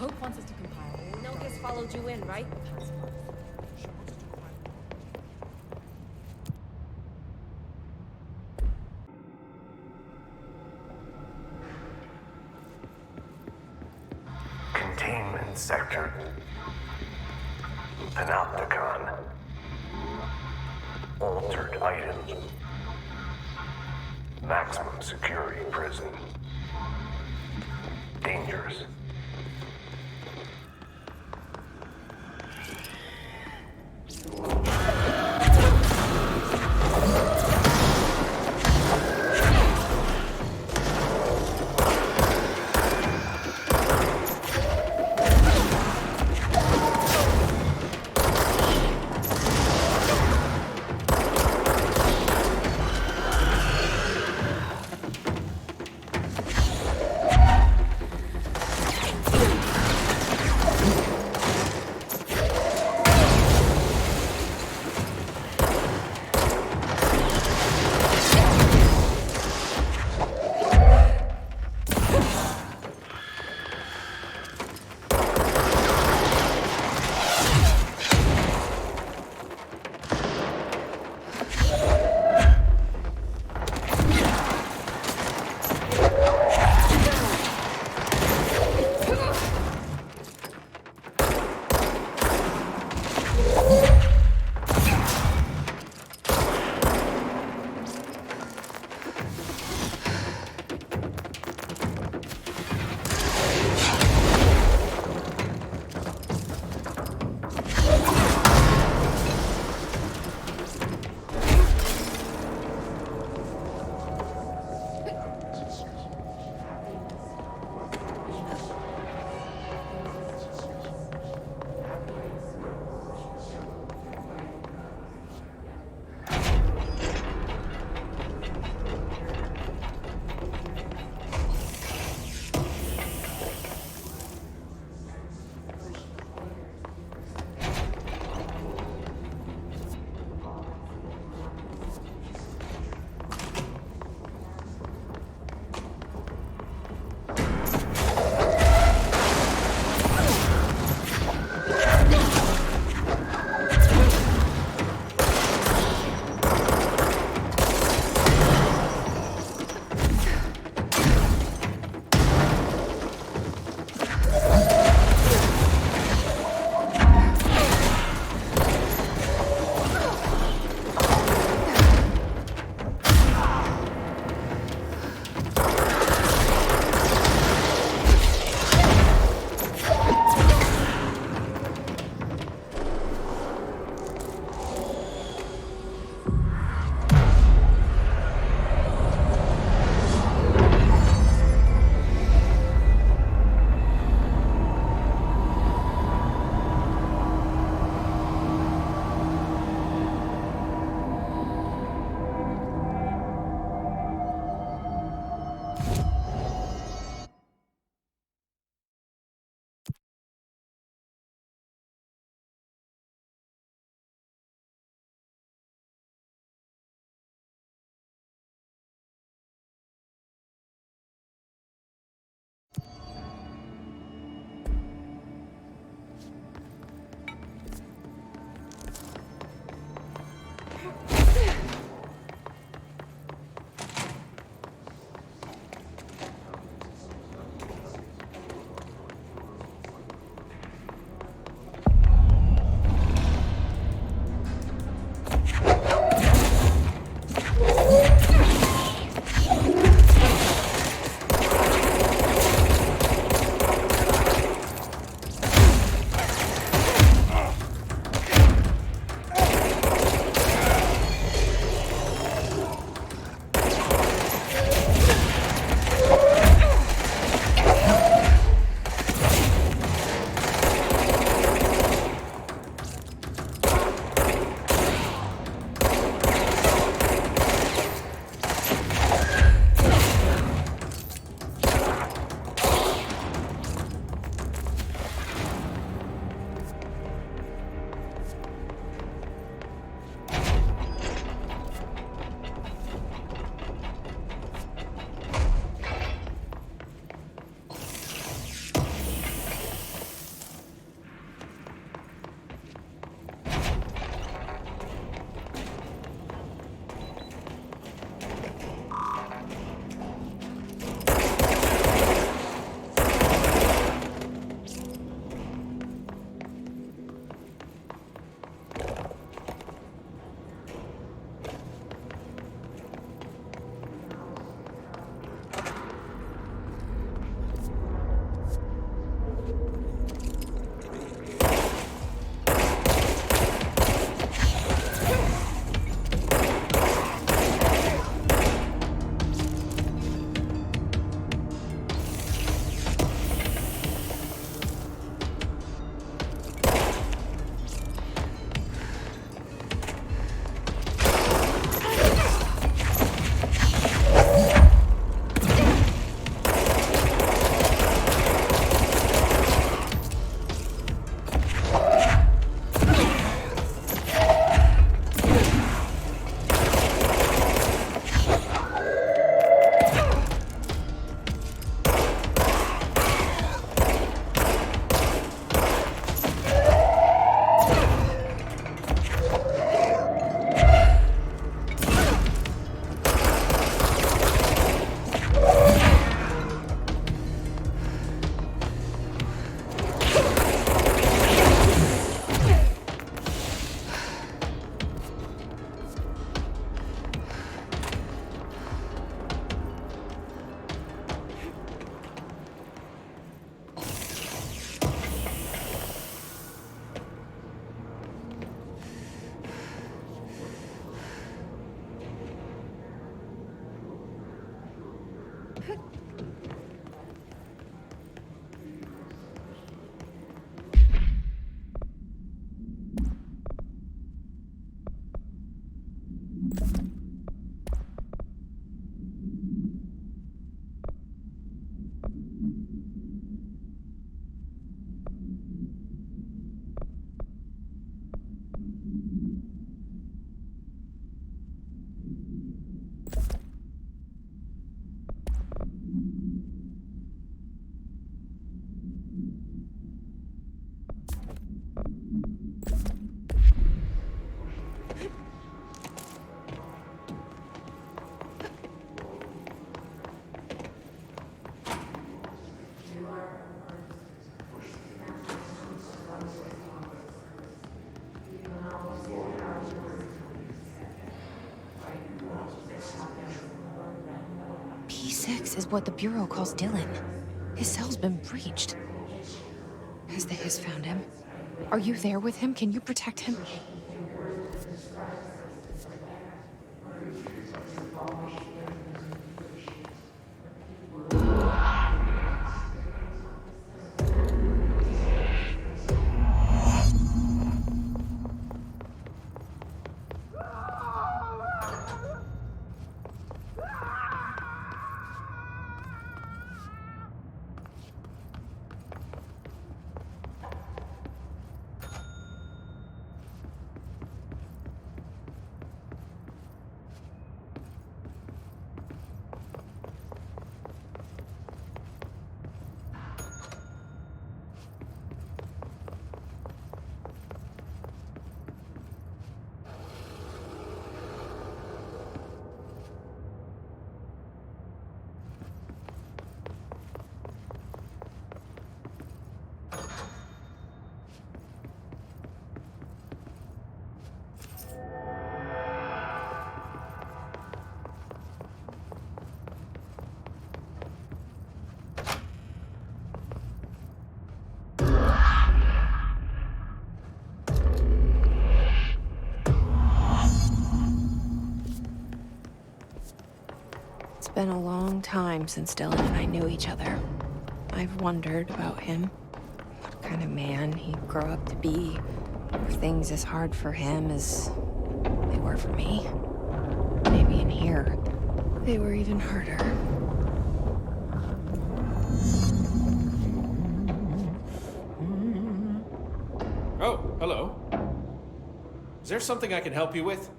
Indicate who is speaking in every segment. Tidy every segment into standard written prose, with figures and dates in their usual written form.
Speaker 1: Hope wants us to compile.
Speaker 2: No guess followed you in, right?
Speaker 3: Containment sector. Panopticon. Altered items. Maximum security prison. Dangerous.
Speaker 1: P6 is what the Bureau calls Dylan. His cell's been breached. Has the Hiss found him? Are you there with him? Can you protect him? It's been a long time since Dylan and I knew each other. I've wondered about him. What kind of man he'd grow up to be. Were things as hard for him as they were for me? Maybe in here, they were even harder.
Speaker 2: Oh, hello. Is there something I can help you with?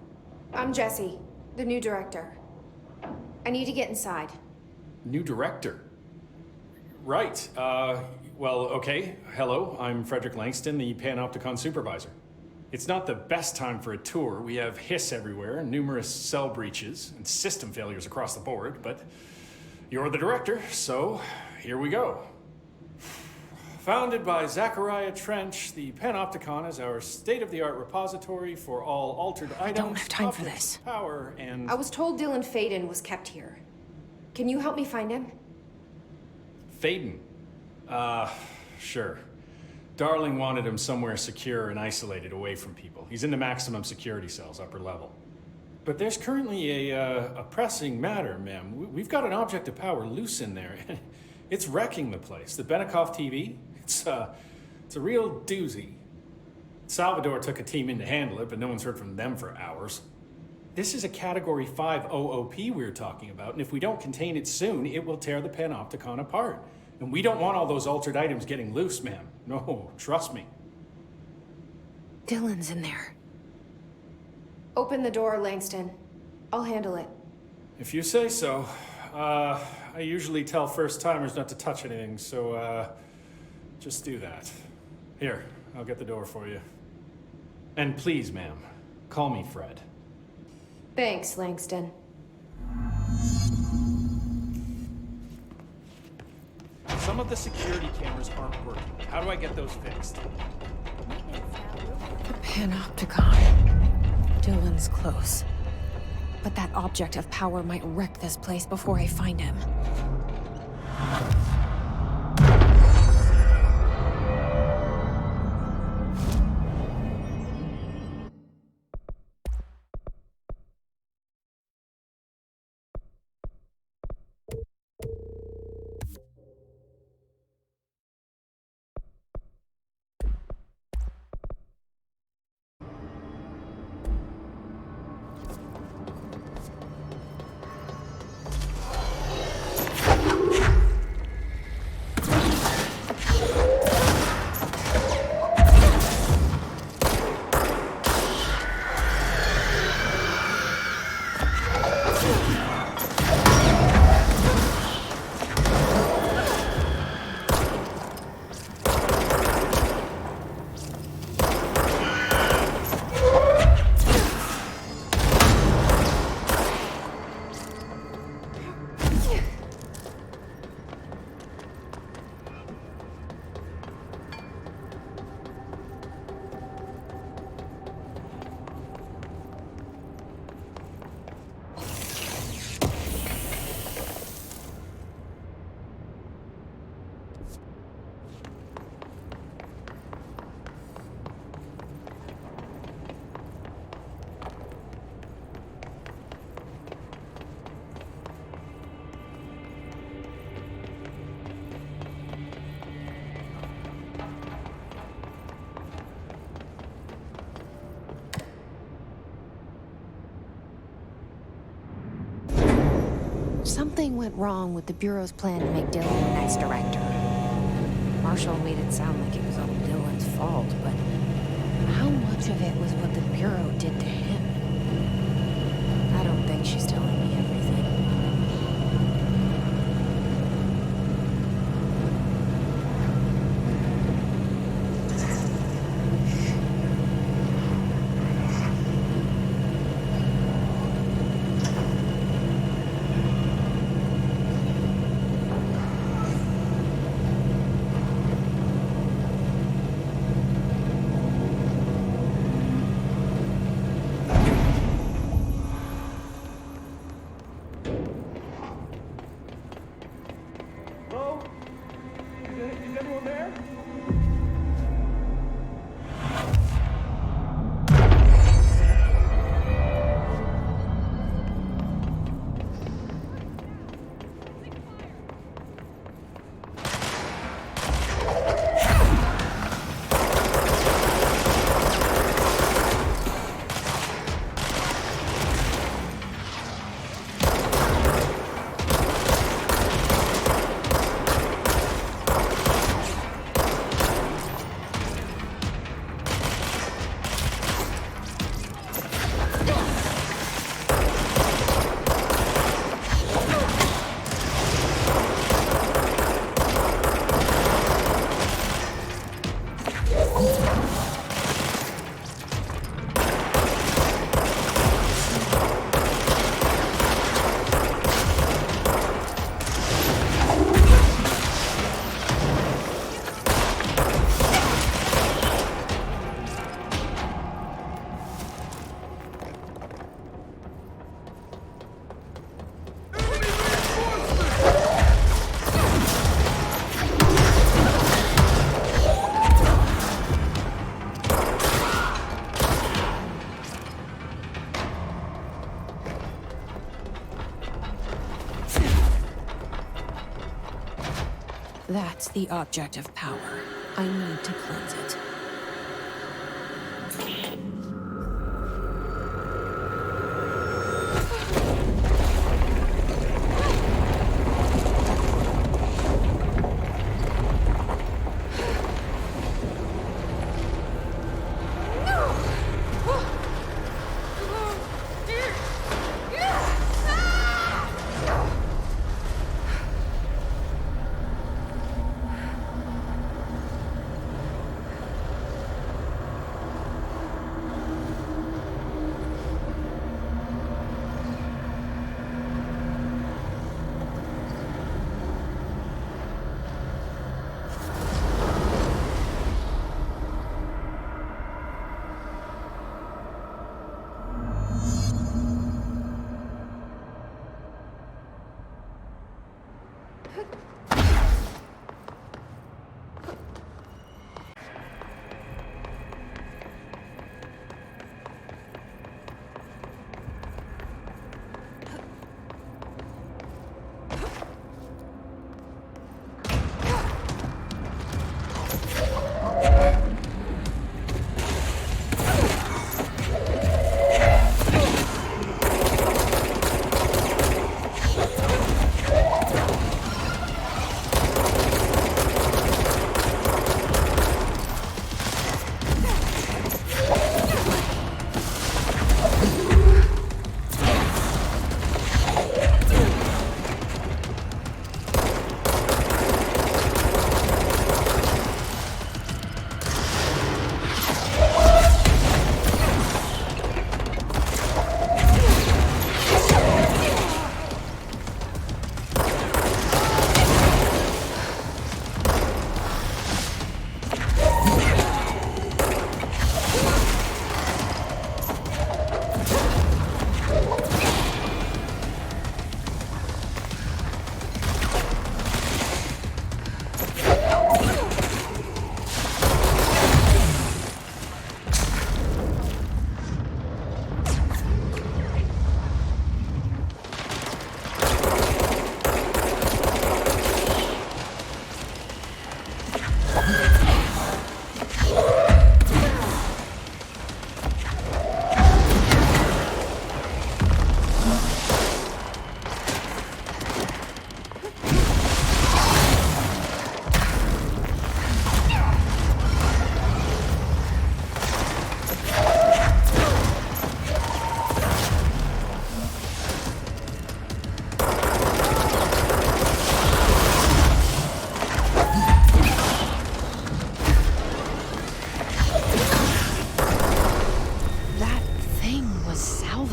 Speaker 4: I'm Jesse, the new director. I need to get inside.
Speaker 2: New director? Right. Well, okay. Hello, I'm Frederick Langston, the Panopticon supervisor. It's not the best time for a tour. We have hiss everywhere, numerous cell breaches, and system failures across the board, but you're the director, so here we go. Founded by Zachariah Trench, the Panopticon is our state-of-the-art repository for all altered items.
Speaker 1: I don't have time for
Speaker 2: objects
Speaker 1: this.
Speaker 2: of Power and
Speaker 4: I was told Dylan Faden was kept here. Can you help me find him?
Speaker 2: Faden. Sure. Darling wanted him somewhere secure and isolated away from people. He's in the maximum security cells, upper level. But there's currently a pressing matter, ma'am. We've got an object of power loose in there. It's wrecking the place. The Benikoff TV, it's a real doozy. Salvador took a team in to handle it, but no one's heard from them for hours. This is a Category 5 OOP we're talking about, and if we don't contain it soon, it will tear the Panopticon apart. And we don't want all those altered items getting loose, ma'am. No, trust me.
Speaker 1: Dylan's in there.
Speaker 4: Open the door, Langston. I'll handle it.
Speaker 2: If you say so. I usually tell first-timers not to touch anything, so, just do that. Here, I'll get the door for you. And please, ma'am, call me Fred.
Speaker 4: Thanks, Langston.
Speaker 2: Some of the security cameras aren't working. How do I get those fixed?
Speaker 1: The Panopticon. Dylan's close. But that object of power might wreck this place before I find him. Something went wrong with the Bureau's plan to make Dylan the next director. Marshall made it sound like it was all Dylan's fault, but how much of it was what the Bureau did to him? I don't think she's telling me everything. That's the object of power. I need to cleanse it.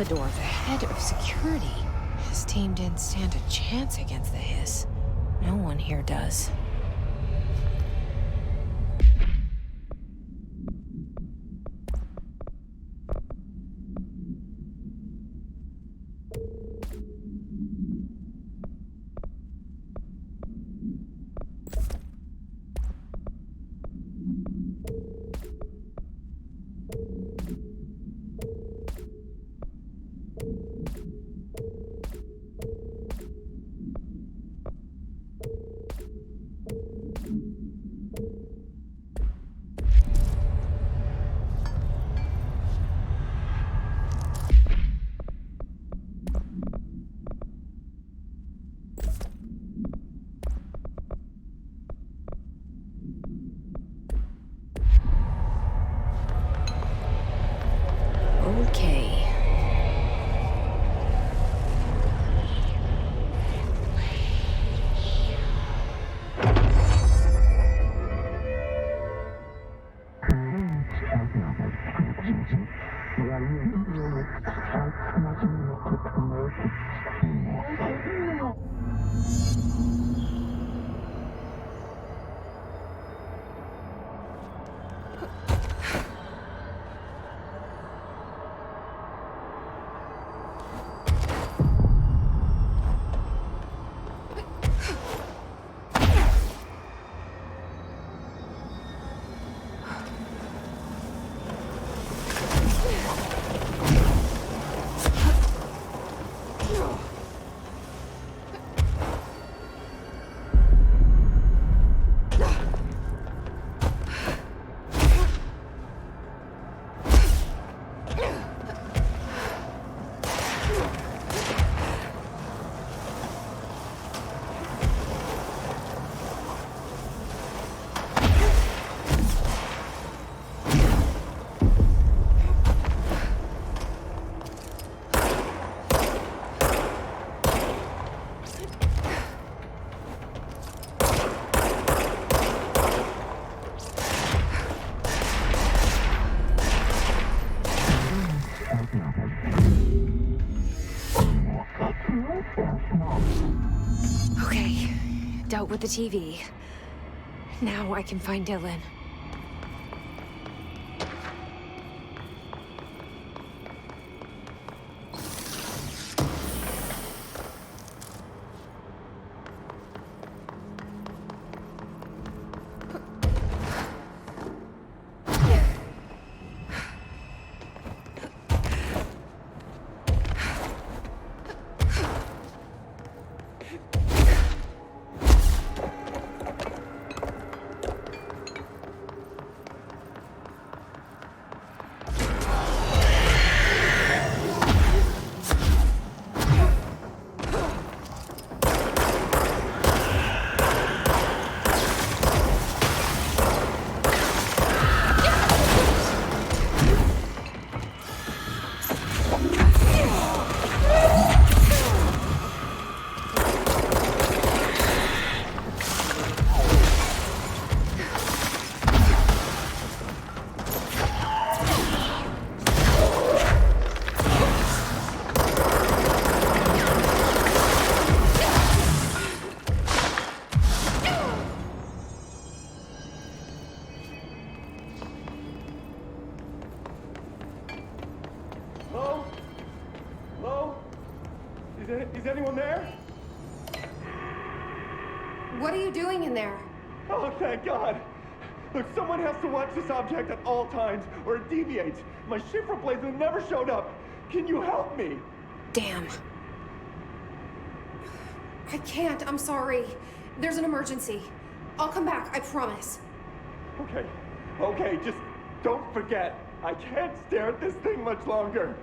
Speaker 1: door. The head of security. His team didn't stand a chance against the hiss. No one here does. Okay. Okay, dealt with the TV. Now I can find Dylan.
Speaker 5: Is anyone there?
Speaker 4: What are you doing in there?
Speaker 5: Oh, thank God. Look, someone has to watch this object at all times, or it deviates. My shift replacement never showed up. Can you help me?
Speaker 1: Damn.
Speaker 4: I can't, I'm sorry. There's an emergency. I'll come back, I promise.
Speaker 5: Okay, just don't forget. I can't stare at this thing much longer.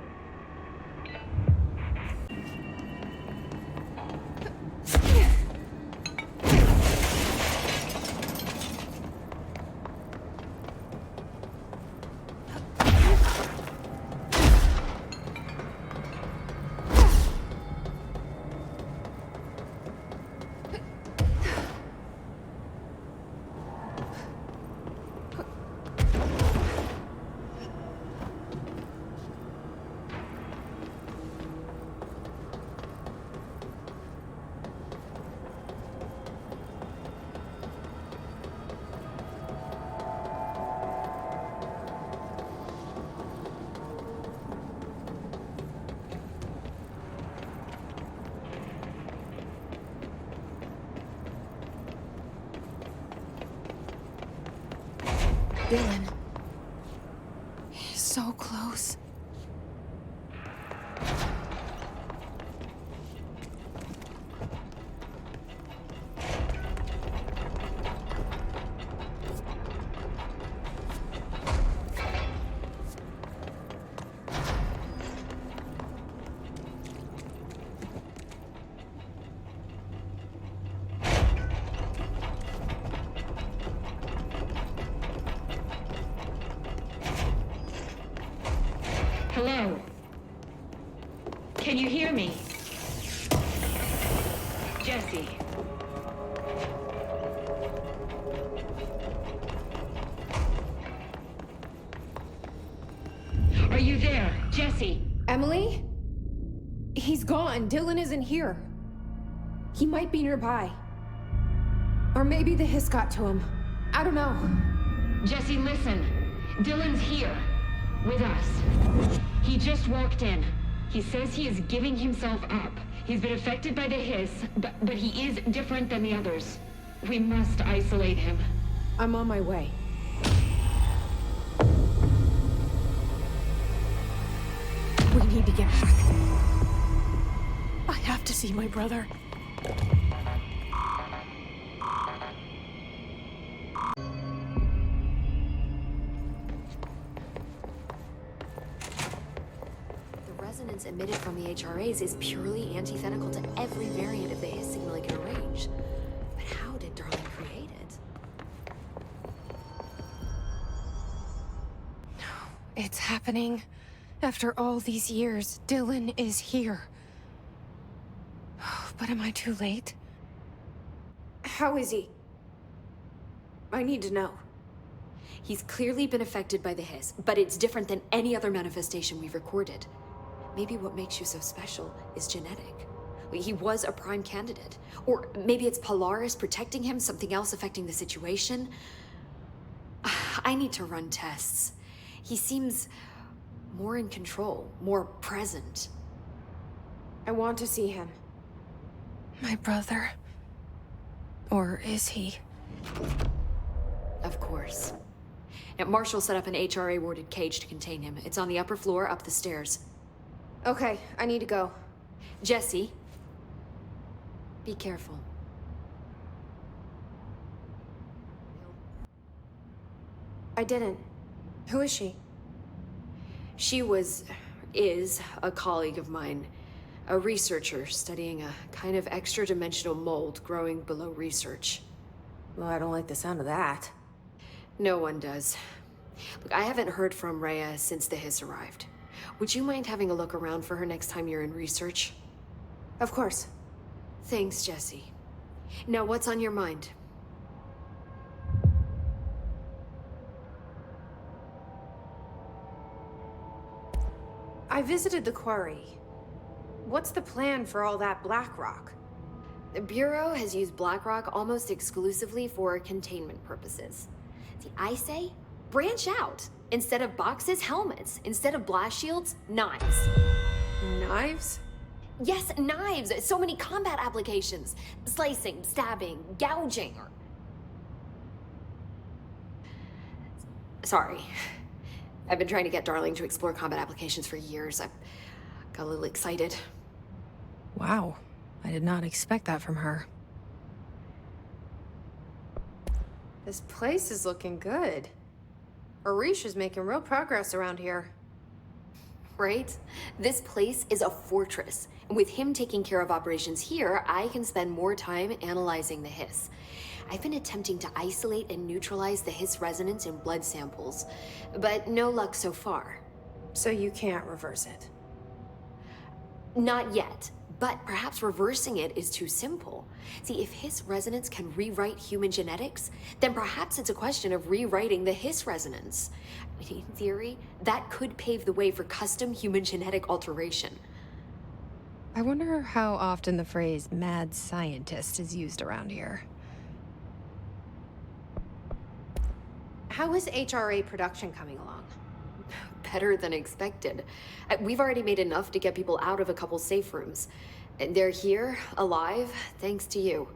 Speaker 1: Dylan. He's so close.
Speaker 6: Hello? Can you hear me? Jesse. Are you there, Jesse?
Speaker 4: Emily? He's gone. Dylan isn't here. He might be nearby. Or maybe the hiss got to him. I don't know.
Speaker 6: Jesse, listen. Dylan's here. With us. He just walked in. He says he is giving himself up. He's been affected by the hiss, but he is different than the others. We must isolate him.
Speaker 4: I'm on my way. We need to get back. I have to see my brother.
Speaker 7: The resonance emitted from the HRAs is purely antithetical to every variant of the hiss signal it can arrange. But how did Darling create it?
Speaker 1: It's happening. After all these years, Dylan is here. But am I too late?
Speaker 4: How is he? I need to know.
Speaker 7: He's clearly been affected by the hiss, but it's different than any other manifestation we've recorded. Maybe what makes you so special is genetic. He was a prime candidate. Or maybe it's Polaris protecting him, something else affecting the situation. I need to run tests. He seems more in control, more present.
Speaker 4: I want to see him.
Speaker 1: My brother? Or is he?
Speaker 7: Of course. Now, Marshall set up an HRA-warded cage to contain him. It's on the upper floor, up the stairs.
Speaker 4: Okay, I need to go.
Speaker 7: Jesse, be careful.
Speaker 4: I didn't. Who is she?
Speaker 7: She is a colleague of mine, a researcher studying a kind of extra-dimensional mold growing below research.
Speaker 1: Well, I don't like the sound of that.
Speaker 7: No one does. Look, I haven't heard from Rhea since the hiss arrived. Would you mind having a look around for her next time you're in research?
Speaker 4: Of course.
Speaker 7: Thanks, Jesse. Now, what's on your mind?
Speaker 4: I visited the quarry. What's the plan for all that black rock?
Speaker 7: The Bureau has used BlackRock almost exclusively for containment purposes. See, I say, branch out. Instead of boxes, helmets. Instead of blast shields, knives.
Speaker 4: Knives?
Speaker 7: Yes, knives! So many combat applications. Slicing, stabbing, gouging, or... Sorry. I've been trying to get Darling to explore combat applications for years. I got a little excited.
Speaker 1: Wow. I did not expect that from her.
Speaker 4: This place is looking good. Arish is making real progress around here.
Speaker 7: Right? This place is a fortress. And with him taking care of operations here, I can spend more time analyzing the hiss. I've been attempting to isolate and neutralize the hiss resonance in blood samples, but no luck so far.
Speaker 4: So you can't reverse it?
Speaker 7: Not yet, but perhaps reversing it is too simple. See, if hiss resonance can rewrite human genetics, then perhaps it's a question of rewriting the hiss resonance. I mean, in theory, that could pave the way for custom human genetic alteration.
Speaker 1: I wonder how often the phrase mad scientist is used around here.
Speaker 4: How is HRA production coming along?
Speaker 7: Better than expected. We've already made enough to get people out of a couple safe rooms. And they're here, alive, thanks to you.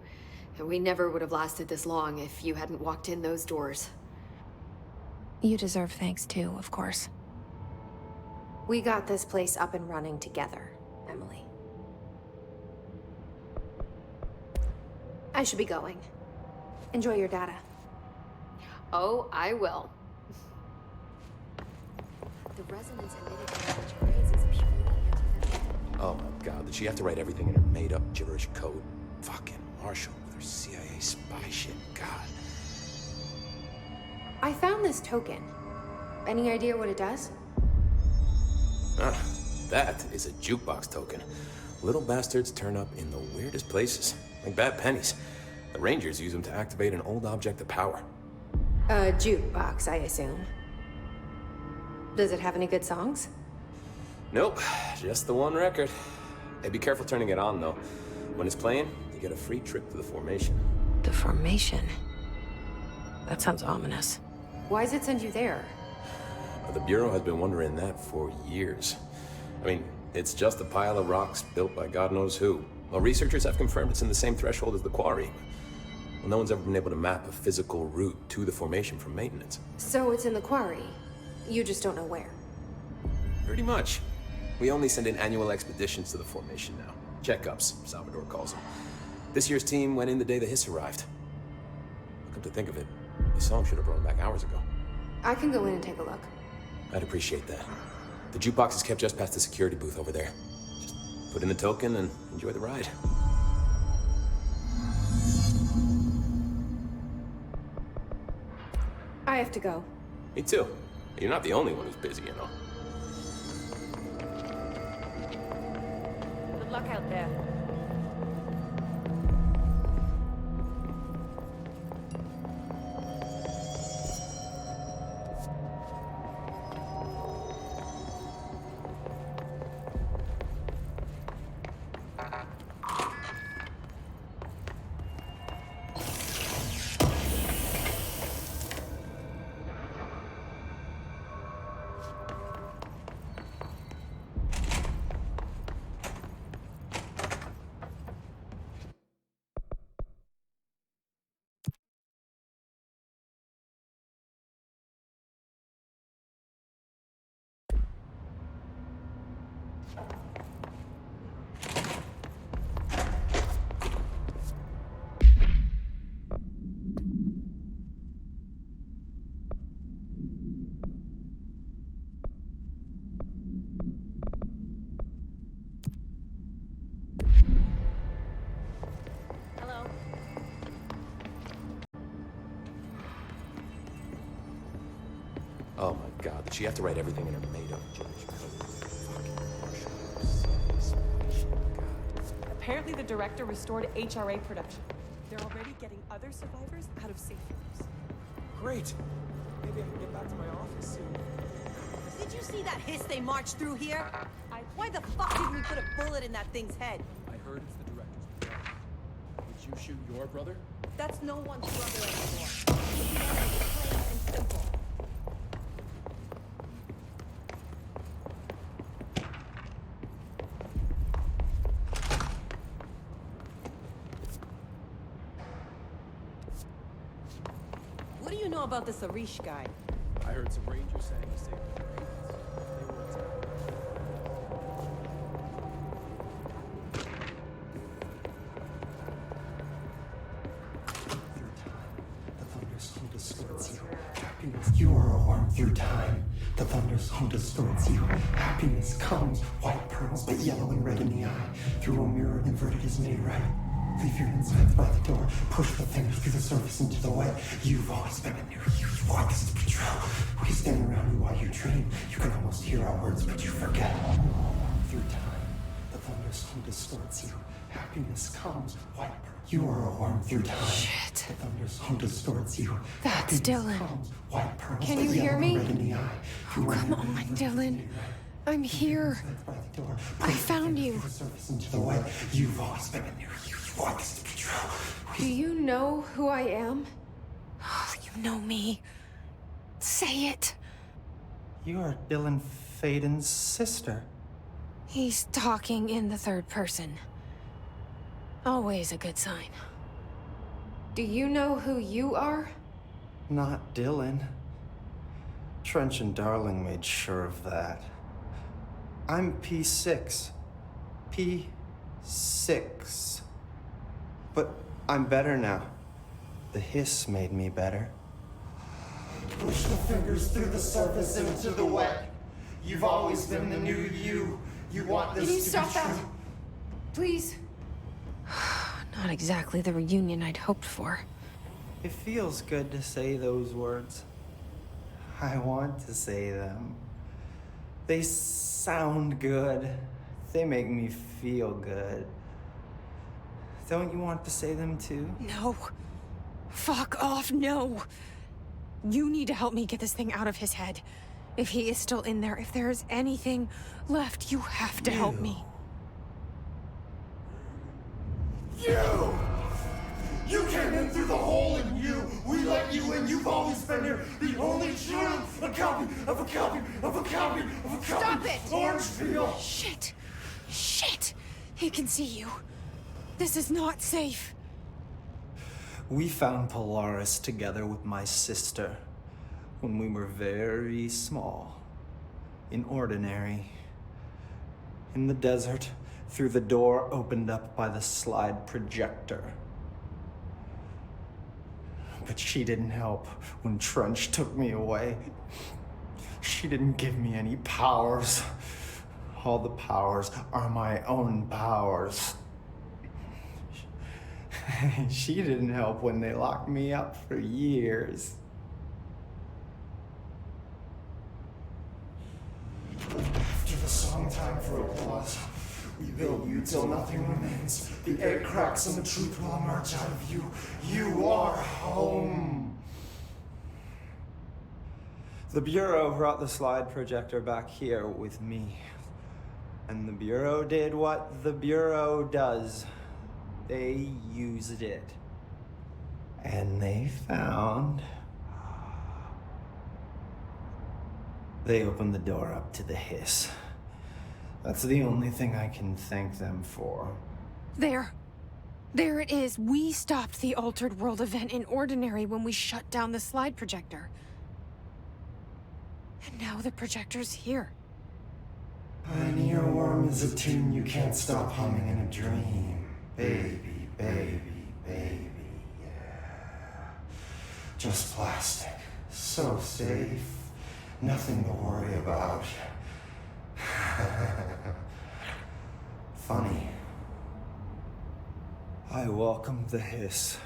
Speaker 7: And we never would have lasted this long if you hadn't walked in those doors.
Speaker 1: You deserve thanks too, of course.
Speaker 4: We got this place up and running together, Emily. I should be going. Enjoy your data.
Speaker 7: Oh, I will. The resonance emitted by the rays is purely anti-venom.
Speaker 8: Oh my god, did she have to write everything in her made-up gibberish code? Fucking Marshall with her CIA spy shit, god.
Speaker 4: I found this token. Any idea what it does?
Speaker 8: Ah, that is a jukebox token. Little bastards turn up in the weirdest places, like bad pennies. The Rangers use them to activate an old object of power.
Speaker 4: A jukebox, I assume. Does it have any good songs?
Speaker 8: Nope, just the one record. Hey, be careful turning it on, though. When it's playing, you get a free trip to the formation.
Speaker 1: The formation? That sounds ominous.
Speaker 4: Why does it send you there?
Speaker 8: The Bureau has been wondering that for years. I mean, it's just a pile of rocks built by God knows who. Well, researchers have confirmed it's in the same threshold as the quarry. Well, no one's ever been able to map a physical route to the formation from maintenance.
Speaker 4: So it's in the quarry. You just don't know where.
Speaker 8: Pretty much. We only send in annual expeditions to the formation now. Checkups, Salvador calls them. This year's team went in the day the hiss arrived. Come to think of it, the song should have brought them back hours ago.
Speaker 4: I can go in and take a look.
Speaker 8: I'd appreciate that. The jukebox is kept just past the security booth over there. Just put in the token and enjoy the ride.
Speaker 4: I have to go.
Speaker 8: Me too. You're not the only one who's busy, you know.
Speaker 9: Good luck out there.
Speaker 8: Oh my god, did she have to write everything in her made-up gibberish code? Fucking God.
Speaker 9: Apparently the director restored HRA production. They're already getting other survivors out of safe rooms.
Speaker 10: Great. Maybe I can get back to my office soon.
Speaker 11: Did you see that hiss they marched through here? Why the fuck didn't we put a bullet in that thing's head?
Speaker 10: I heard it's the director's brother. Did you shoot your brother?
Speaker 11: That's no one's brother anymore. Plain and simple. What do you know about this Arish guy?
Speaker 10: I heard some rangers saying he saved the Ravens. They were attacked.
Speaker 12: The thunderstorm distorts you. Happiness, you are a worm through time. The thunderstorm distorts you. Happiness comes, white pearls, but yellow and red in the eye. Through a mirror, inverted is made right. Leave your insides by the door. Push the fingers through the surface into the wet. You've always been a near you. You want this to be true. We stand around you while you dream. You can almost hear our words, but you forget. Through time, the thunderstorm distorts you. Happiness comes, white pearls. You are a worm through time.
Speaker 1: Shit.
Speaker 12: The thunderstorm distorts you.
Speaker 1: That's Dylan.
Speaker 12: White pearls,
Speaker 1: Can
Speaker 12: but
Speaker 1: you hear
Speaker 12: yellow
Speaker 1: me?
Speaker 12: and red in the eye.
Speaker 1: Oh, come on, Dylan. I'm here. I found you.
Speaker 12: Into the way. You've always been a near you. You want this to be true.
Speaker 4: Do you know who I am?
Speaker 1: Oh, you know me. Say it.
Speaker 12: You are Dylan Faden's sister.
Speaker 1: He's talking in the third person. Always a good sign.
Speaker 4: Do you know who you are?
Speaker 12: Not Dylan. Trench and Darling made sure of that. I'm P6. P6. But I'm better now. The hiss made me better. Push the fingers through the surface into the wet. You've always been the new you. You want this
Speaker 4: Can you
Speaker 12: to
Speaker 4: stop
Speaker 12: be
Speaker 4: that?
Speaker 12: true.
Speaker 4: Please.
Speaker 1: Not exactly the reunion I'd hoped for.
Speaker 12: It feels good to say those words. I want to say them. They sound good. They make me feel good. Don't you want to say them too?
Speaker 4: No. Fuck off, no. You need to help me get this thing out of his head. If he is still in there, if there is anything left, you have to help me.
Speaker 12: You! You came in through the hole in you! We let you in, you've always been here! The only truth! A copy of a copy of a copy of a copy!
Speaker 4: Stop it!
Speaker 12: Orange peel!
Speaker 4: Shit! Shit! He can see you. This is not safe.
Speaker 12: We found Polaris together with my sister when we were very small. In Ordinary. In the desert, through the door opened up by the slide projector. But she didn't help when Trench took me away. She didn't give me any powers. All the powers are my own powers. She didn't help when they locked me up for years. After the song time for applause, we build you till nothing remains. The egg cracks and the truth will emerge out of you. You are home. The Bureau brought the slide projector back here with me. And the Bureau did what the Bureau does. They used it. And they found... They opened the door up to the hiss. That's the only thing I can thank them for.
Speaker 4: There. There it is. We stopped the Altered World event in Ordinary when we shut down the slide projector. And now the projector's here.
Speaker 12: An earworm is a tune you can't stop humming in a dream. Baby, baby, baby, yeah. Just plastic. So safe. Nothing to worry about. Funny. I welcomed the hiss.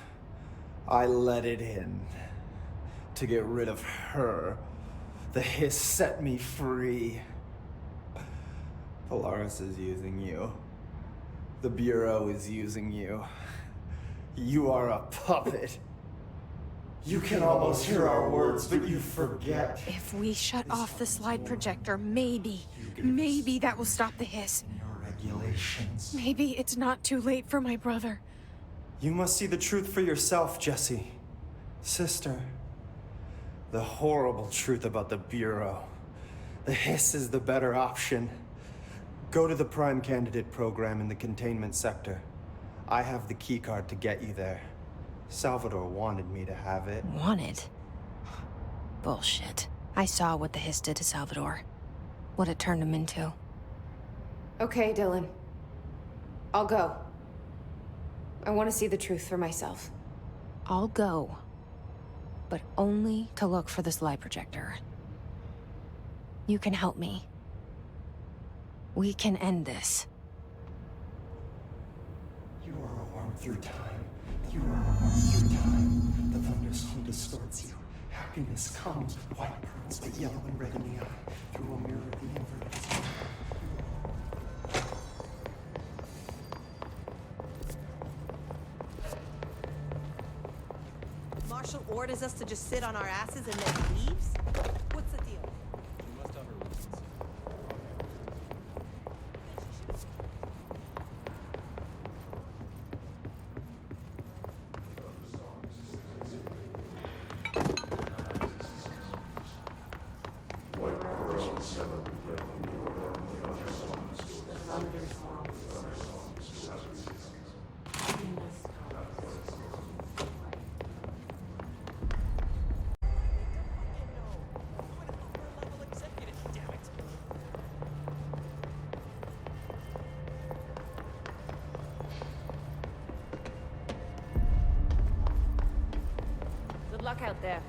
Speaker 12: I let it in. To get rid of her. The hiss set me free. Polaris is using you. The Bureau is using you. You are a puppet. You can almost hear our words, but you forget.
Speaker 4: If we shut off the slide projector, maybe that will stop the hiss.
Speaker 12: Your regulations.
Speaker 4: Maybe it's not too late for my brother.
Speaker 12: You must see the truth for yourself, Jesse. Sister. The horrible truth about the Bureau. The hiss is the better option. Go to the Prime Candidate program in the containment sector. I have the keycard to get you there. Salvador wanted me to have it.
Speaker 1: Wanted? Bullshit. I saw what the hiss did to Salvador. What it turned him into.
Speaker 4: Okay, Dylan. I'll go. I want to see the truth for myself.
Speaker 1: I'll go. But only to look for the slide projector. You can help me. We can end this.
Speaker 12: You are a worm through time. You are a worm through time. The thunderstorm distorts you. Happiness comes, white pearls, but yellow and red in the eye. Through a mirror of the inverse.
Speaker 11: Marshall orders us to just sit on our asses and then he leaves? What's the deal?
Speaker 10: You must have her reasons.
Speaker 13: luck out there.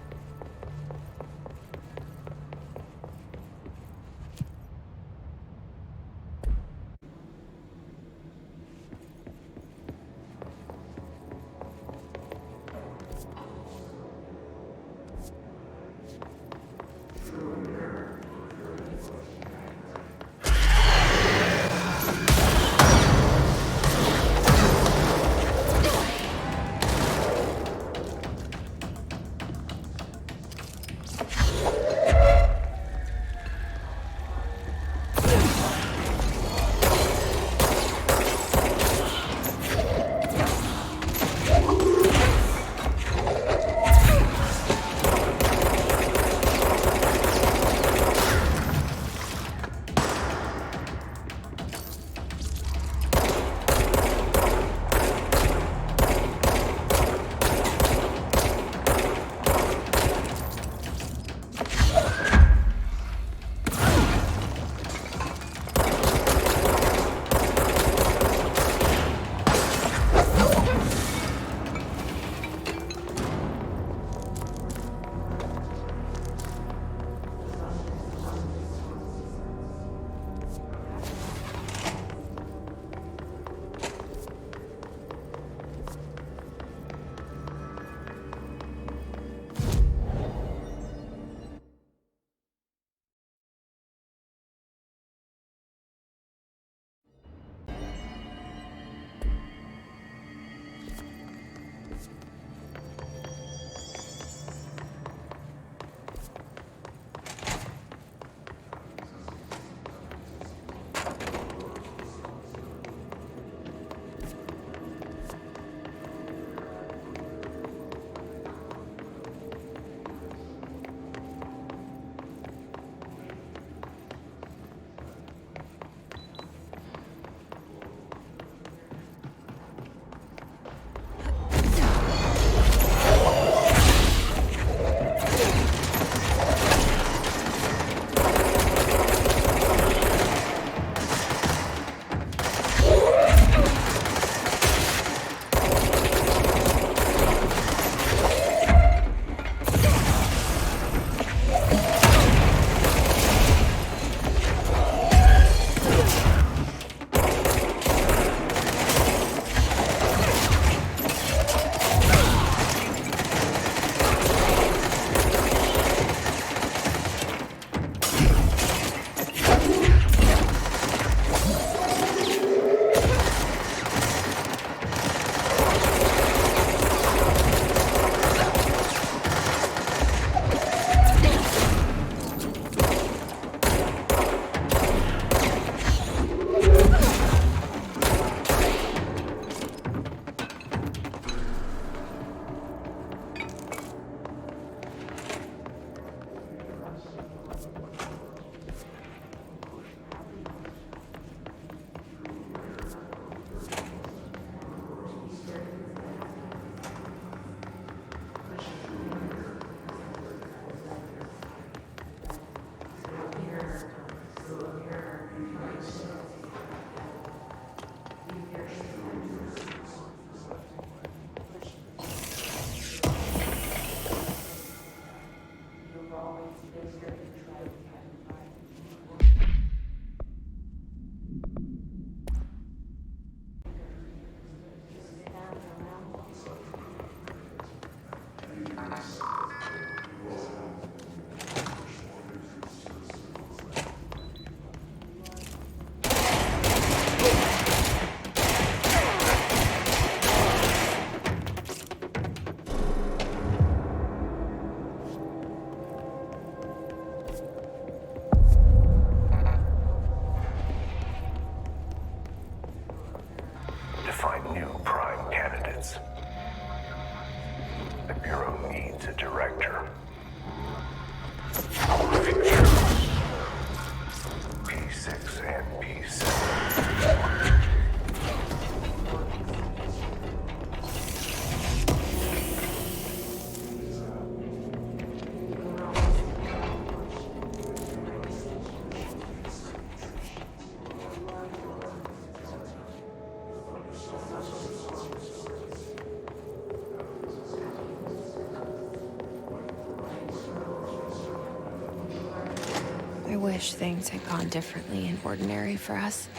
Speaker 1: wish things had gone differently and ordinary for us.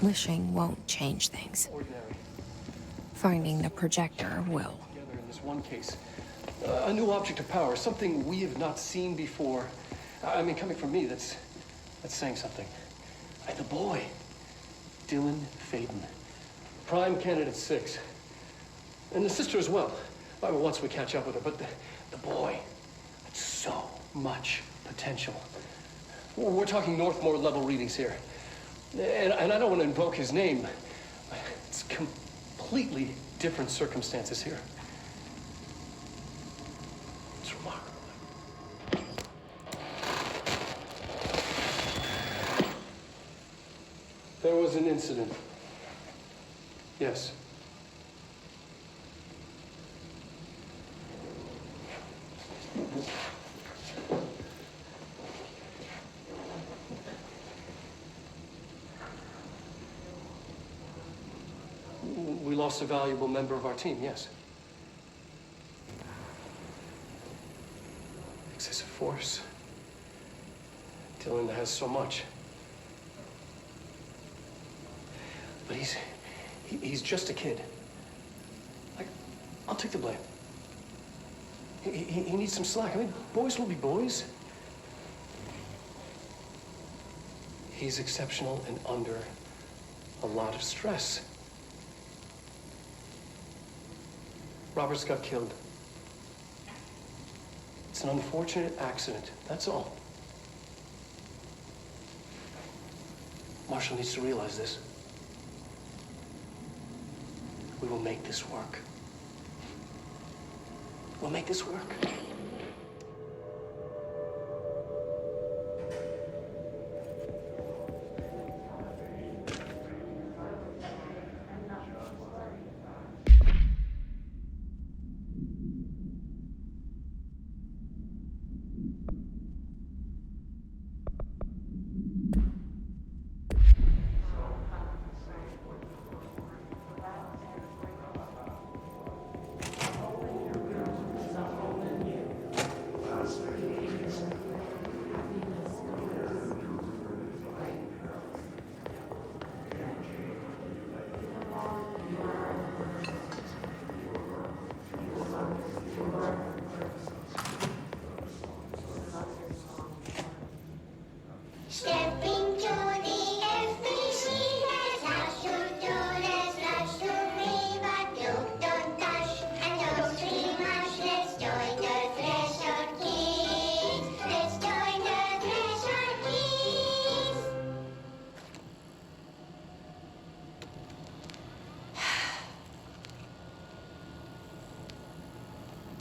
Speaker 1: Wishing won't change things.
Speaker 10: Ordinary.
Speaker 1: Finding the projector will.
Speaker 10: Together in this one case. A new object of power, something we have not seen before. I mean, coming from me, that's saying something. The boy, Dylan Faden, prime candidate 6. And the sister as well. Once we catch up with her, but the boy, that's so much potential. We're talking Northmore level readings here. And I don't want to invoke his name. It's completely different circumstances here. It's remarkable. There was an incident. Yes. We lost a valuable member of our team, yes. Excessive force. Dylan has so much. But he's just a kid. I'll take the blame. He needs some slack. I mean, boys will be boys. He's exceptional and under a lot of stress. Roberts got killed. It's an unfortunate accident, that's all. Marshall needs to realize this. We will make this work. We'll make this work.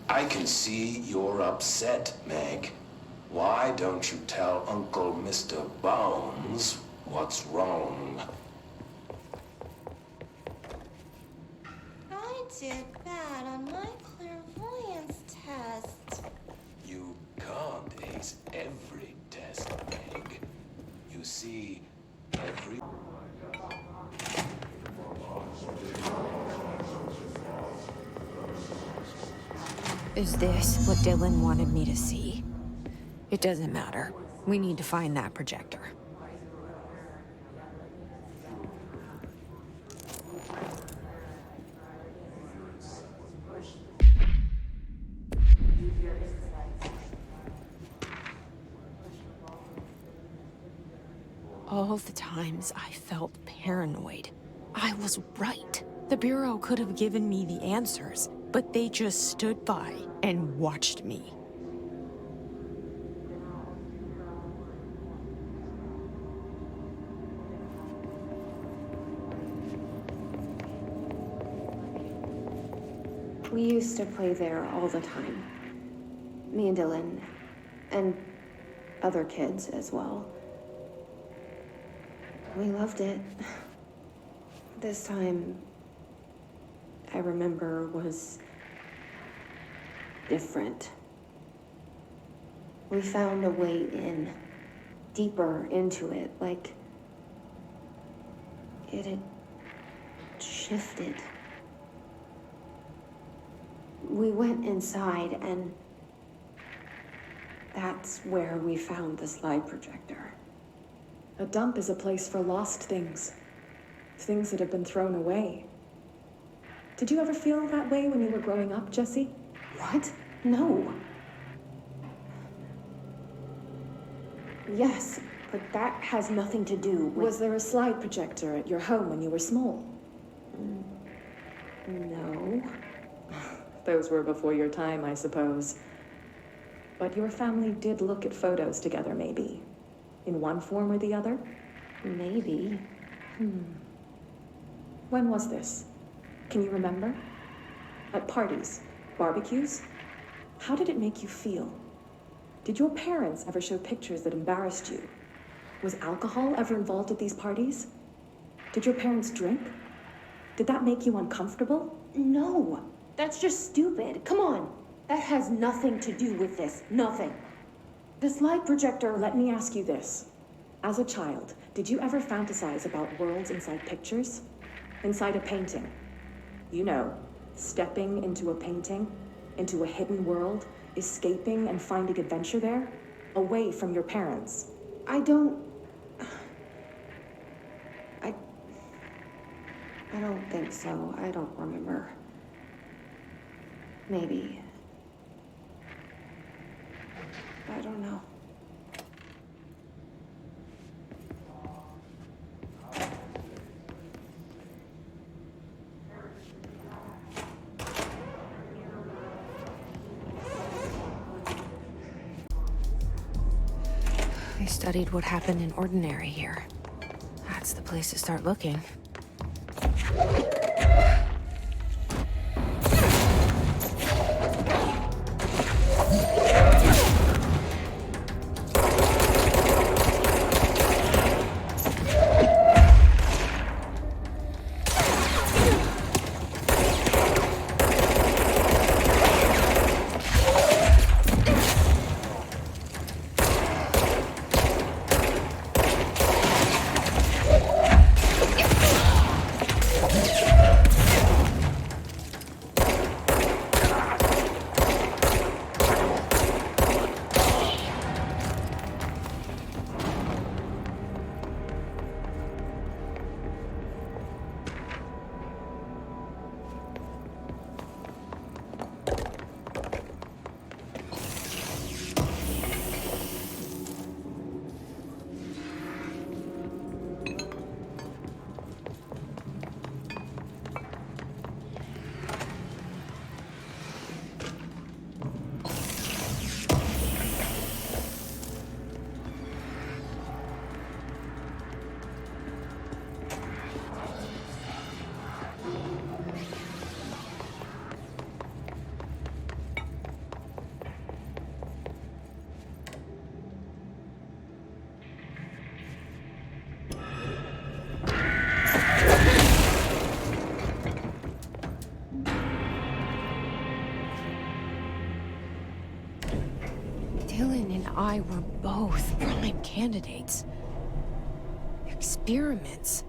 Speaker 13: I can see you're upset, Meg. Why don't you tell Uncle Mr. Bones what's wrong?
Speaker 11: I did bad on my clairvoyance test.
Speaker 13: You can't ace every test, Meg. You see, every...
Speaker 1: Is this what Dylan wanted me to see? It doesn't matter. We need to find that projector. All the times I felt paranoid, I was right. The Bureau could have given me the answers, but they just stood by and watched me.
Speaker 14: We used to play there all the time. Me and Dylan, and other kids as well. We loved it. This time, I remember, was different. We found a way in, deeper into it, like it had shifted. We went inside, and That's where we found the slide projector.
Speaker 15: A dump is a place for lost things. Things that have been thrown away. Did you ever feel that way when you were growing up, Jesse?
Speaker 14: What? No. Yes, but that has nothing to do with...
Speaker 15: Was there a slide projector at your home when you were small?
Speaker 14: No.
Speaker 15: Those were before your time, I suppose. But your family did look at photos together, maybe? In one form or the other?
Speaker 14: Maybe.
Speaker 15: When was this? Can you remember? At parties? Barbecues? How did it make you feel? Did your parents ever show pictures that embarrassed you? Was alcohol ever involved at these parties? Did your parents drink? Did that make you uncomfortable?
Speaker 14: No, that's just stupid. Come on. That has nothing to do with this. Nothing.
Speaker 15: The slide projector, let me ask you this. As a child, did you ever fantasize about worlds inside pictures? Inside a painting? You know, stepping into a painting, into a hidden world, escaping and finding adventure there, away from your parents.
Speaker 14: I don't think so. I don't remember. Maybe. I don't know.
Speaker 1: They studied what happened in Ordinary here. That's the place to start looking. Dylan and I were both prime candidates. Experiments.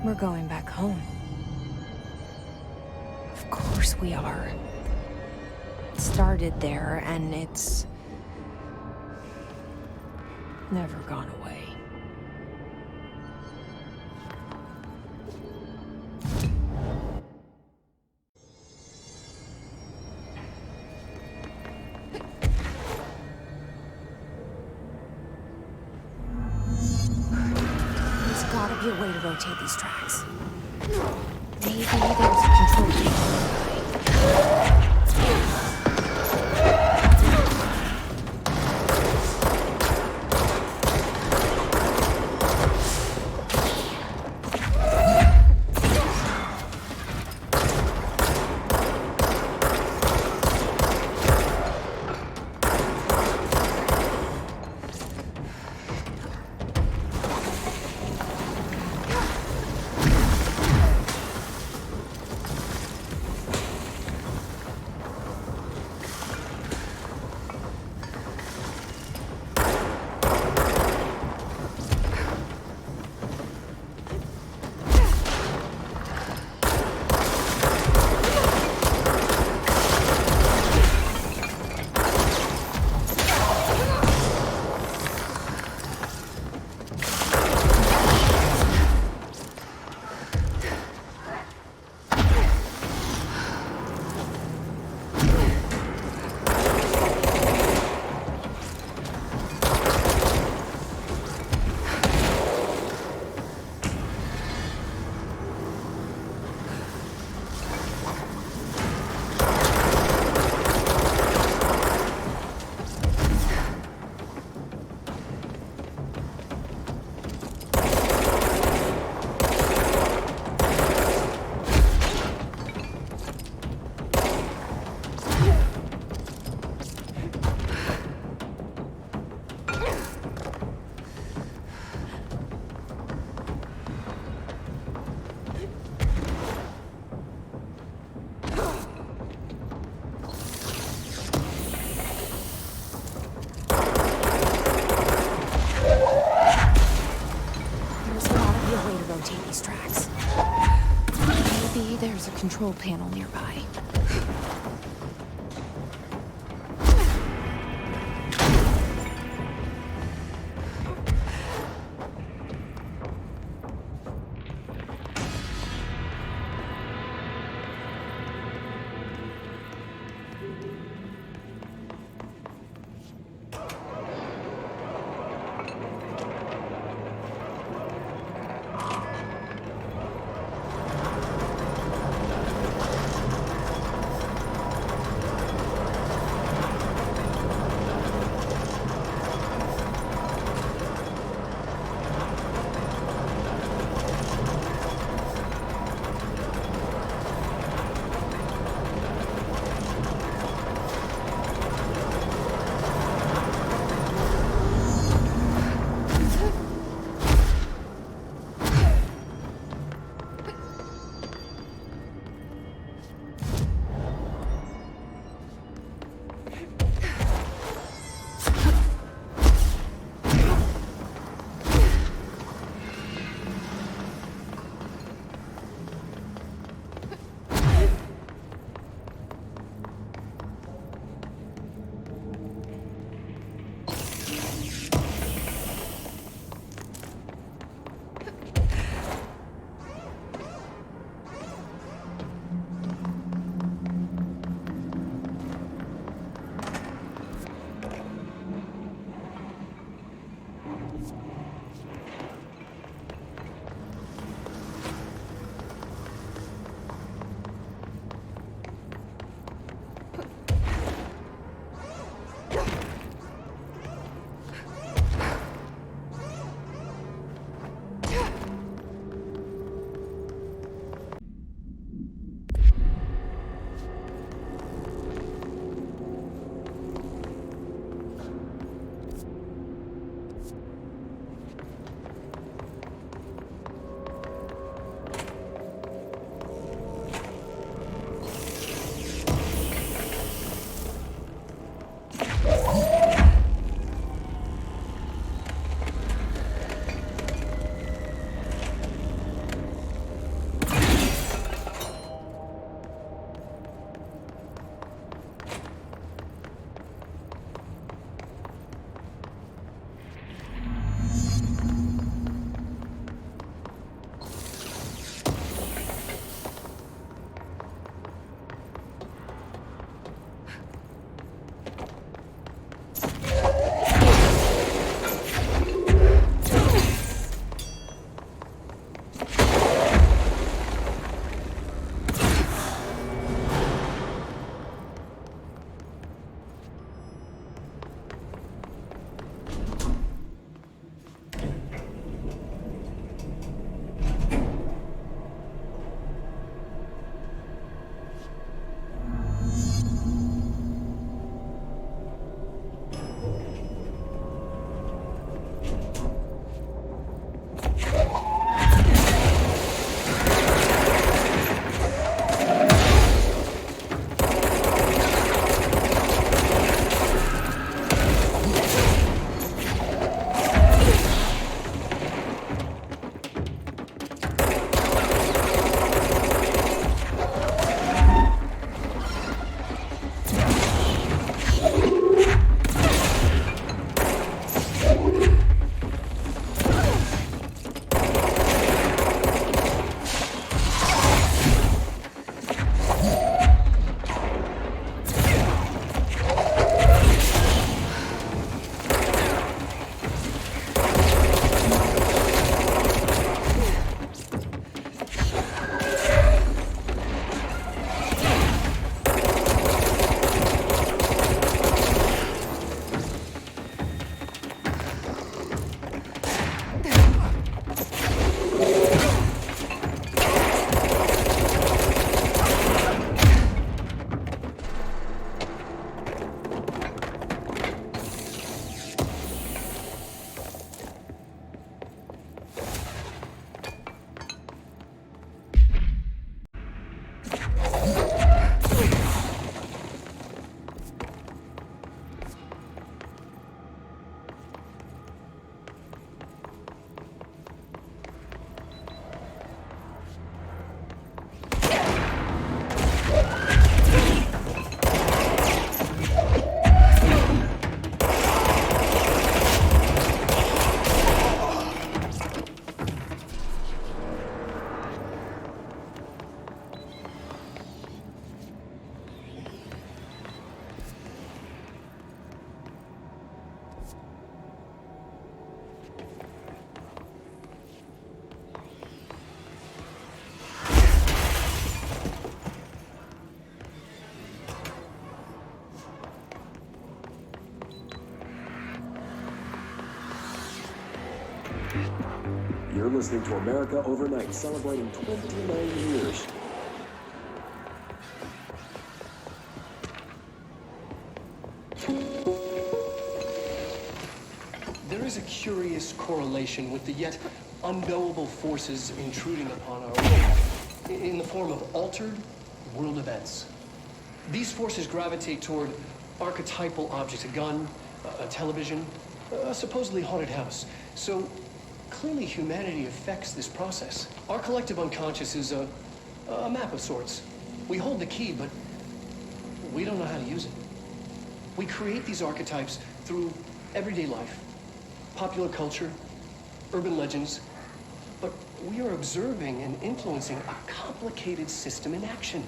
Speaker 1: We're going back home. course we are. It started there, and it's never gone away. There's gotta be a way to rotate these tracks. Maybe there's a control panel. There's a control panel nearby.
Speaker 16: You're listening to America Overnight, celebrating 29 years.
Speaker 10: There is a curious correlation with the yet unknowable forces intruding upon our world in the form of altered world events. These forces gravitate toward archetypal objects, a gun, a television, a supposedly haunted house. So clearly humanity affects this process. Our collective unconscious is a map of sorts. We hold the key, but we don't know how to use it. We create these archetypes through everyday life, popular culture, urban legends, but we are observing and influencing a complicated system in action.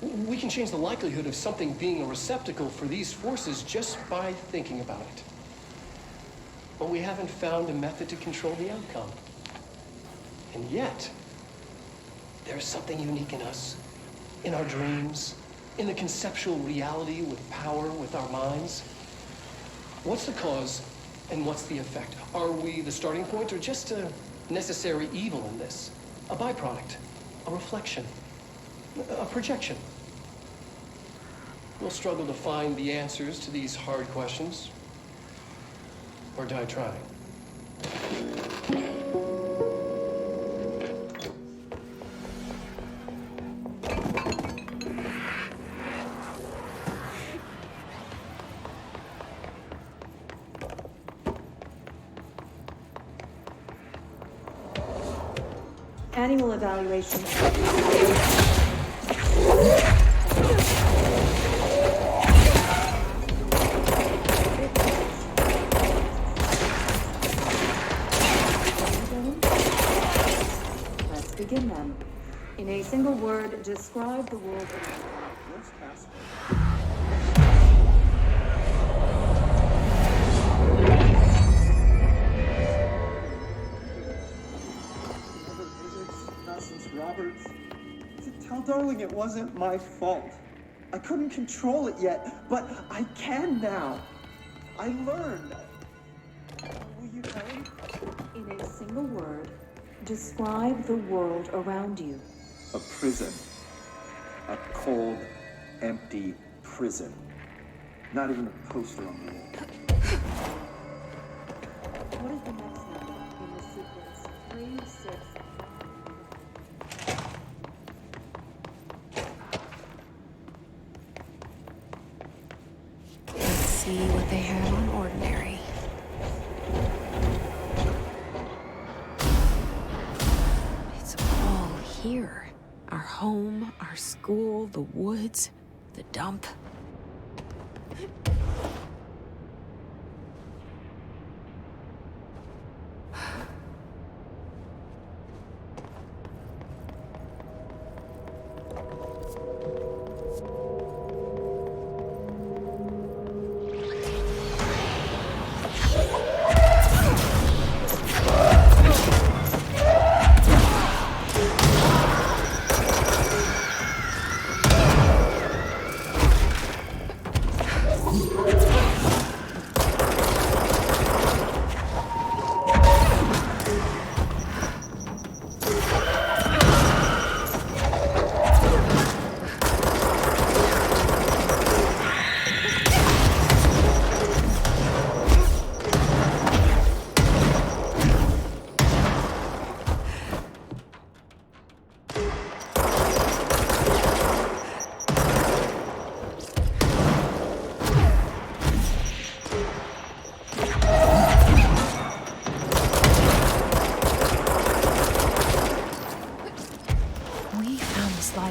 Speaker 10: We can change the likelihood of something being a receptacle for these forces just by thinking about it. But we haven't found a method to control the outcome. And yet, there's something unique in us, in our dreams, in the conceptual reality with power with our minds. What's the cause and what's the effect? Are we the starting point or just a necessary evil in this? A byproduct, a reflection, a projection? We'll struggle to find the answers to these hard questions, or die trying.
Speaker 15: Annual evaluation. Let's begin then. In a single word, describe the world around you.
Speaker 5: Roberts. Tell Darling it wasn't my fault. I couldn't control it yet, but I can now. I learned. Will you tell him?
Speaker 15: In a single word, describe the world around you.
Speaker 5: A prison. A cold, empty prison. Not even a poster on the wall.
Speaker 15: What is the next number in the sequence? 3, 6.
Speaker 1: See what they have on ordinary. It's all here. Our home, our school, the woods, the dump.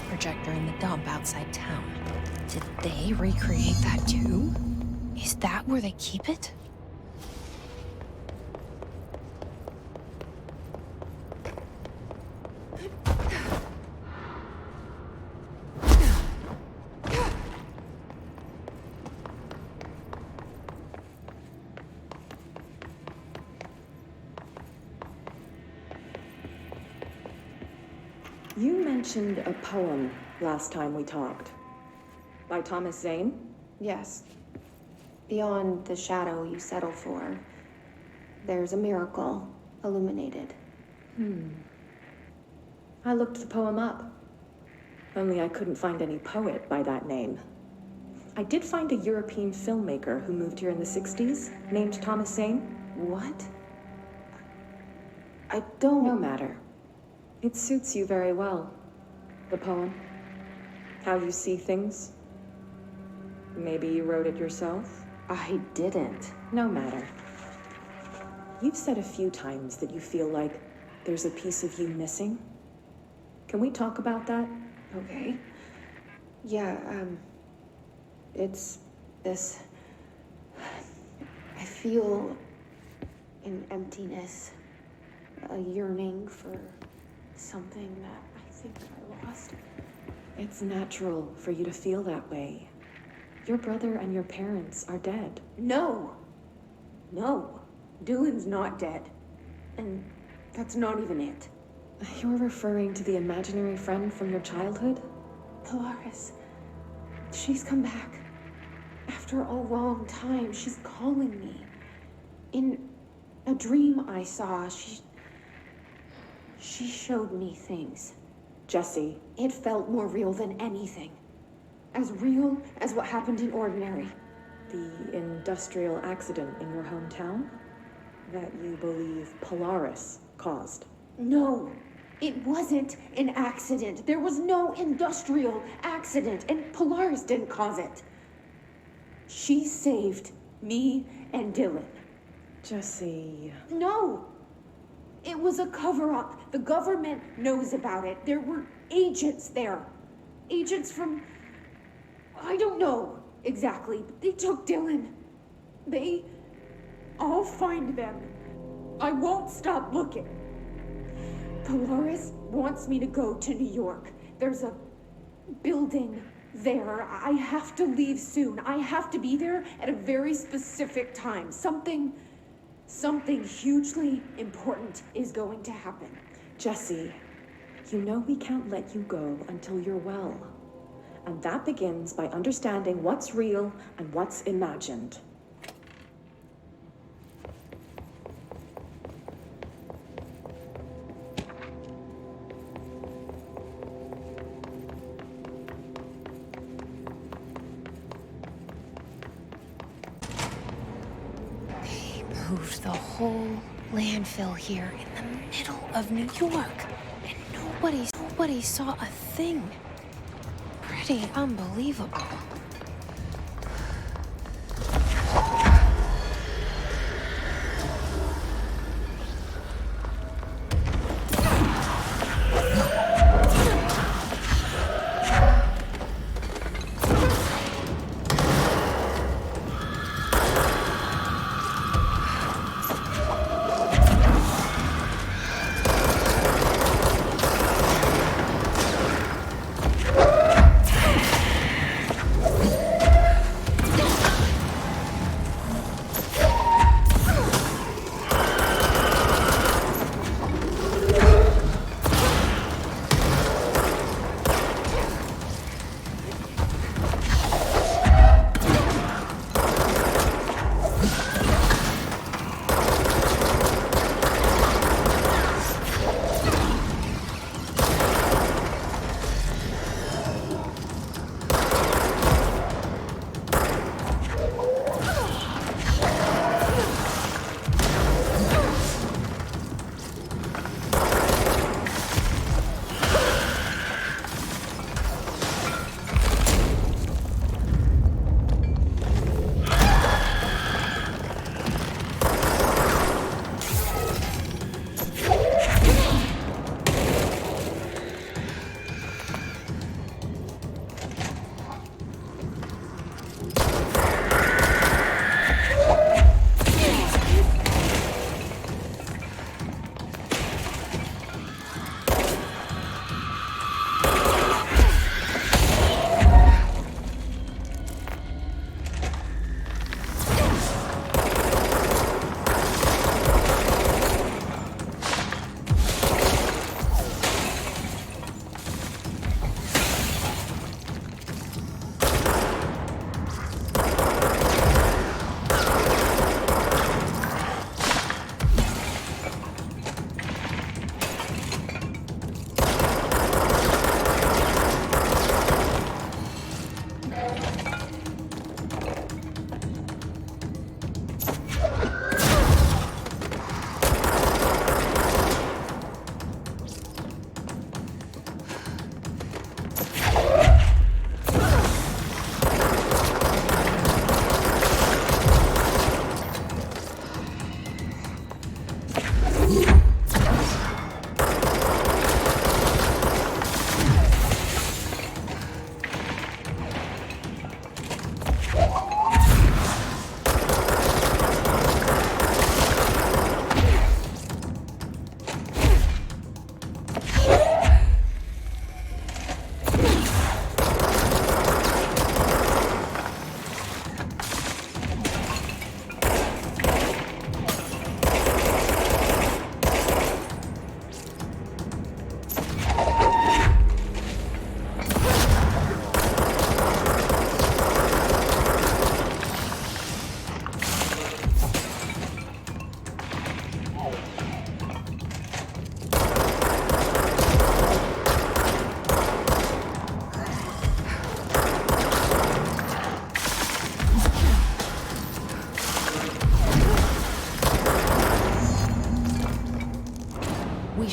Speaker 1: Projector in the dump outside town. Did they recreate that too? Is that where they keep it?
Speaker 15: You mentioned a poem last time we talked. By Thomas Zane?
Speaker 14: Yes. Beyond the shadow you settle for, There's a miracle illuminated.
Speaker 15: I looked the poem up. Only I couldn't find any poet by that name. I did find a European filmmaker who moved here in the 60s, named Thomas Zane.
Speaker 14: What? I don't...
Speaker 15: No matter. It suits you very well. The poem. How you see things. Maybe you wrote it yourself?
Speaker 14: I didn't.
Speaker 15: No matter. You've said a few times that you feel like there's a piece of you missing. Can we talk about that?
Speaker 14: Okay. Yeah, it's this... I feel an emptiness, a yearning for something that I think I lost.
Speaker 15: It's natural for you to feel that way. Your brother and your parents are dead.
Speaker 14: No! No. Dylan's not dead. And that's not even it.
Speaker 15: You're referring to the imaginary friend from your childhood?
Speaker 14: Polaris. She's come back. After a long time, she's calling me. In a dream I saw, she showed me things.
Speaker 15: Jesse.
Speaker 14: It felt more real than anything. As real as what happened in Ordinary.
Speaker 15: The industrial accident in your hometown? That you believe Polaris caused?
Speaker 14: No, it wasn't an accident. There was no industrial accident, and Polaris didn't cause it. She saved me and Dylan.
Speaker 15: Jesse...
Speaker 14: No! It was a cover-up. The government knows about it. There were agents there. Agents from... I don't know exactly, but they took Dylan. I'll find them. I won't stop looking. Polaris wants me to go to New York. There's a building there. I have to leave soon. I have to be there at a very specific time. Something hugely important is going to happen.
Speaker 15: Jesse, you know we can't let you go until you're well. And that begins by understanding what's real and what's imagined.
Speaker 1: They moved the whole landfill here in the middle of New York, and nobody saw a thing. Pretty unbelievable.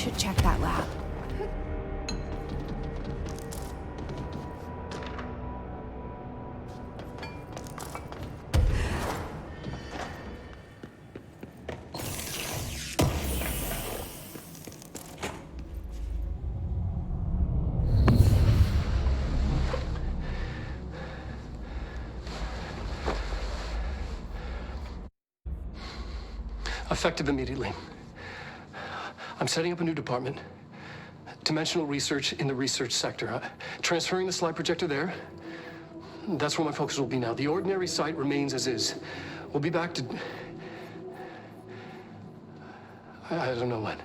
Speaker 1: should check that lab.
Speaker 10: Effective immediately. I'm setting up a new department. Dimensional research in the research sector. Transferring the slide projector there. That's where my focus will be now. The ordinary site remains as is. We'll be back to... I don't know when.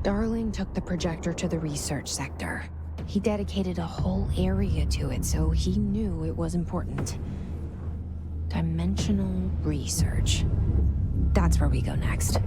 Speaker 1: Darling took the projector to the research sector. He dedicated a whole area to it, so he knew it was important. Dimensional research. That's where we go next.